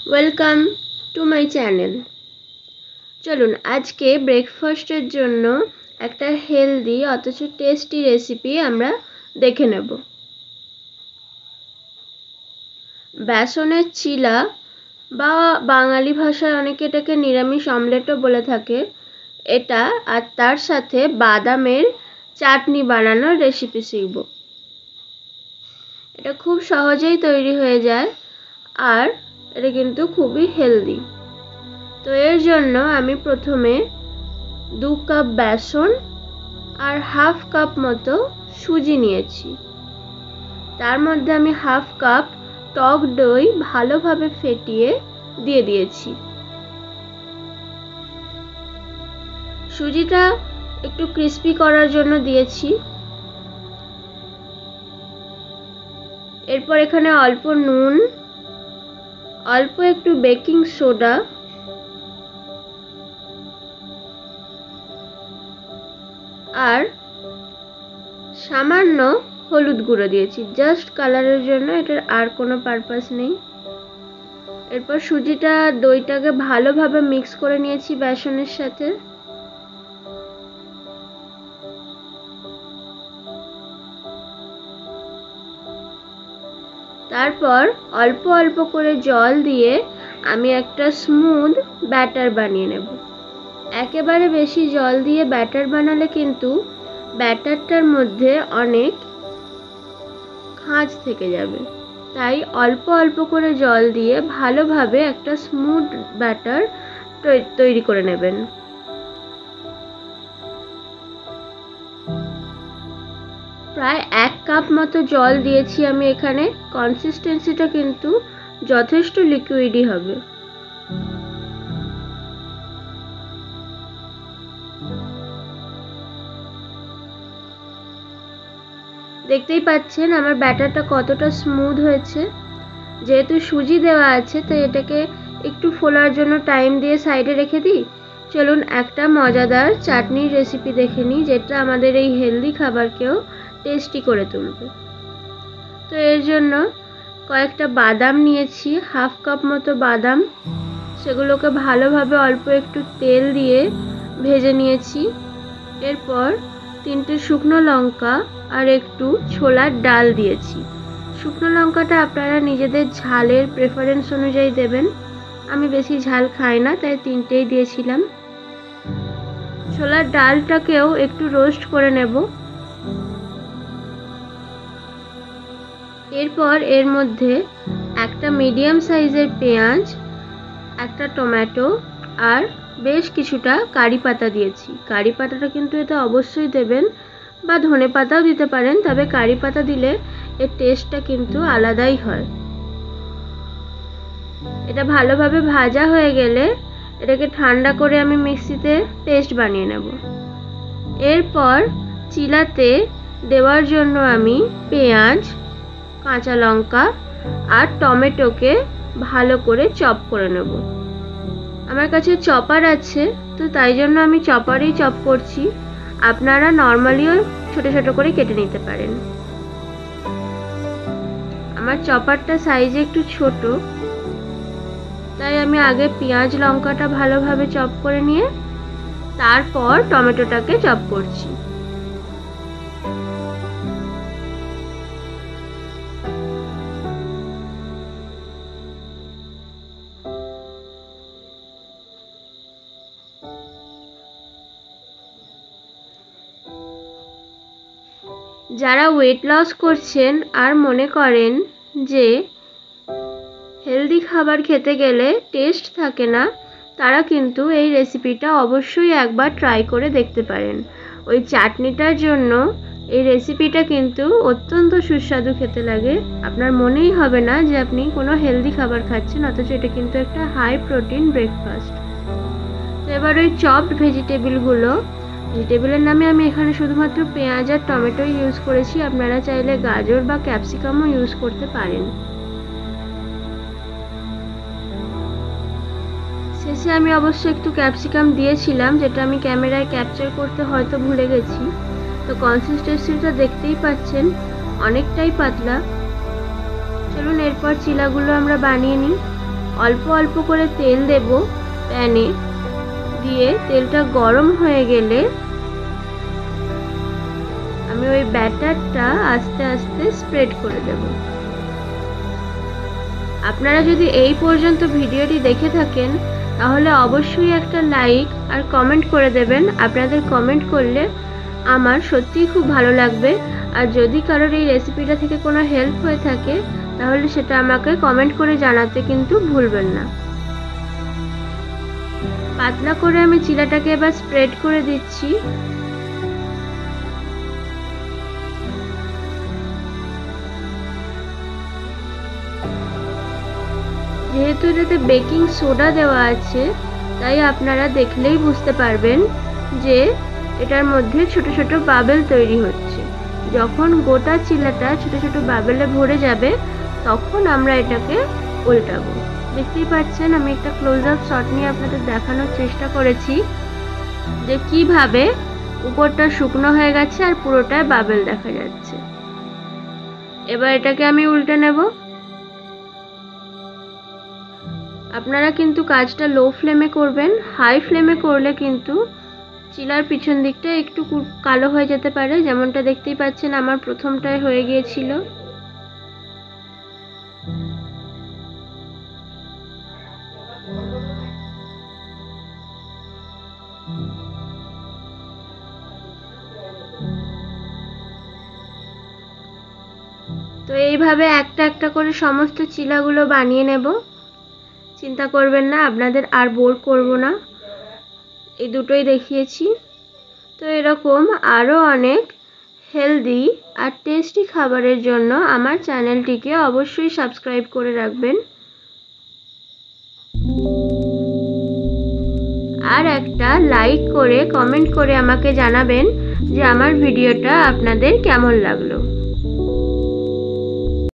Welcome to my channel. চলুন আজকে ব্রেকফাস্টের জন্য একটা হেলদি অথচ টেস্টি রেসিপি আমরা দেখে নেব। বেসনের চিলা বা বাঙালি ভাষায় অনেকে এটাকে নিরামিষ অমলেটও বলে থাকে, এটা আর তার সাথে বাদামের চাটনি বানানোর রেসিপি শিখব। এটা খুব সহজেই তৈরি হয়ে যায় আর এটা কিন্তু খুবই হেলদি। তো এর জন্য আমি প্রথমে 2 কাপ বেসন আর হাফ কাপ মতো সুজি নিয়েছি। তার মধ্যে আমি হাফ কাপ টক দই ভালোভাবে ফেটিয়ে দিয়ে দিয়েছি। সুজিটা একটু ক্রিস্পি করার জন্য দিয়েছি। এরপর এখানে অল্প নুন, অল্প একটু বেকিং সোডা আর সামান্য হলুদ গুঁড়ো দিয়েছি, জাস্ট কালারের জন্য, এটার আর কোনো পারপাস নেই। এরপর সুজিটা দইটাকে ভালোভাবে মিক্স করে নিয়েছি বেসনের সাথে। তারপর অল্প অল্প করে জল দিয়ে আমি একটা স্মুথ ব্যাটার বানিয়ে নেব। একেবারে বেশি জল দিয়ে ব্যাটার বানালে কিন্তু ব্যাটারটার মধ্যে অনেক খাঁজ থেকে যাবে, তাই অল্প অল্প করে জল দিয়ে ভালোভাবে একটা স্মুথ ব্যাটার তৈরি করে নেবেন। প্রায় 1 কাপ মতো জল দিয়েছি আমি এখানে। কনসিস্টেন্সিটা কিন্তু যথেষ্ট লিকুইডই হবে। দেখতেই পাচ্ছেন আমার ব্যাটারটা কতটা স্মুথ হয়েছে। যেহেতু সুজি দেওয়া আছে তাই এটাকে একটু ফোলার জন্য টাইম দিয়ে সাইডে রেখে দিই। চলুন একটা মজাদার চাটনির রেসিপি দেখে নিই, যেটা আমাদের এই হেলদি খাবারকেও টেস্টি করে তুলবে। তো এর জন্য কয়েকটা বাদাম নিয়েছি, হাফ কাপ মতো বাদাম। সেগুলোকে ভালোভাবে অল্প একটু তেল দিয়ে ভেজে নিয়েছি। এরপর 3টে শুকনো লঙ্কা আর একটু ছোলার ডাল দিয়েছি। শুকনো লঙ্কাটা আপনারা নিজেদের ঝালের প্রেফারেন্স অনুযায়ী দেবেন। আমি বেশি ঝাল খাই না, তাই 3টেই দিয়েছিলাম। ছোলার ডালটাকেও একটু রোস্ট করে নেব। এরপর এর মধ্যে একটা মিডিয়াম সাইজের পেঁয়াজ, একটা টমেটো আর বেশ কিছুটা কারি পাতা দিয়েছি। কারি পাতাটা কিন্তু এতে অবশ্যই দেবেন, বা ধনে পাতাও দিতে পারেন, তবে কারি পাতা দিলে এর টেস্টটা কিন্তু আলাদাই হয়। এটা ভালোভাবে ভাজা হয়ে গেলে এটাকে ঠান্ডা করে আমি মিক্সিতে পেস্ট বানিয়ে নেব। এরপর চিলাতে দেওয়ার জন্য আমি পেঁয়াজ, কাঁচা লঙ্কা আর টমেটোকে ভালো করে চপ করে নেব। আমার কাছে চপার আছে, তো তাই জন্য আমি চপারেই চপ করছি। আপনারা নর্মালিও ছোট ছোট করে কেটে নিতে পারেন। আমার চপারটা সাইজে একটু ছোট, তাই আমি আগে পেঁয়াজ লঙ্কাটা ভালোভাবে চপ করে নিয়ে তারপর টমেটোটাকে চপ করছি। যারা ওয়েট লস করছেন আর মনে করেন যে হেলদি খাবার খেতে গেলে টেস্ট থাকে না, তারা কিন্তু এই রেসিপিটা অবশ্যই একবার ট্রাই করে দেখতে পারেন। ওই চাটনিটার জন্য এই রেসিপিটা কিন্তু অত্যন্ত সুস্বাদু খেতে লাগে। আপনার মনেই হবে না যে আপনি কোনো হেলদি খাবার খাচ্ছেন, অথচ এটা কিন্তু একটা হাই প্রোটিন ব্রেকফাস্ট। তো এবার ওই চপড ভেজিটেবলের নামে আমি এখানে শুধুমাত্র পেঁয়াজ আর টমেটোই ইউজ করেছি। আপনারা চাইলে গাজর বা ক্যাপসিকামও ইউজ করতে পারেন। শেষে আমি অবশ্য একটু ক্যাপসিকাম দিয়েছিলাম, যেটা আমি ক্যামেরায় ক্যাপচার করতে হয়তো ভুলে গেছি। তো কনসিস্টেন্সিটা দেখতেই পাচ্ছেন, অনেকটাই পাতলা। চলুন এরপর চিলাগুলো আমরা বানিয়ে নিই। অল্প অল্প করে তেল দেব প্যানে, দিয়ে তেলটা গরম হয়ে গেলে আমি ওই ব্যাটারটা আস্তে আস্তে স্প্রেড করে দেব। আপনারা যদি এই পর্যন্ত ভিডিওটি দেখে থাকেন তাহলে অবশ্যই একটা লাইক আর কমেন্ট করে দেবেন। আপনাদের কমেন্ট করলে আমার সত্যিই খুব ভালো লাগবে। আর যদি কারোর এই রেসিপিটা থেকে কোনো হেল্প হয়ে থাকে তাহলে সেটা আমাকে কমেন্ট করে জানাতে কিন্তু ভুলবেন না। পাতলা করে আমি চিলাটাকে এবার স্প্রেড করে দিচ্ছি। যেহেতু এটাতে বেকিং সোডা দেওয়া আছে তাই আপনারা দেখলেই বুঝতে পারবেন যে এটার মধ্যে ছোট ছোট বাবেল তৈরি হচ্ছে। যখন গোটা চিলাটা ছোট ছোট বাবেলে ভরে যাবে তখন আমরা এটাকে উল্টাবো। দেখতেই পাচ্ছেন আমি একটা ক্লোজ আপ শট নিয়ে আপনাদের দেখানোর চেষ্টা করেছি যে কিভাবে উপরটা শুকনো হয়ে গেছে আর পুরোটায় বাবেল দেখা যাচ্ছে। এবার এটাকে আমি উল্টে নেব। আপনারা কিন্তু কাজটা লো ফ্লেমে করবেন। হাই ফ্লেমে করলে কিন্তু চিলার পিছন দিকটা একটু কালো হয়ে যেতে পারে, যেমনটা দেখতেই পাচ্ছেন আমার প্রথমটায় হয়ে গিয়েছিল। তো এইভাবে একটা একটা করে সমস্ত চিলাগুলো বানিয়ে নেব। চিন্তা করবেন না, আপনাদের আর বোর করব না, এই দুটোই দেখিয়েছি। তো এরকম আরও অনেক হেলদি আর টেস্টি খাবারের জন্য আমার চ্যানেলটিকে অবশ্যই সাবস্ক্রাইব করে রাখবেন। আর একটা লাইক করে কমেন্ট করে আমাকে জানাবেন যে আমার ভিডিওটা আপনাদের কেমন লাগলো।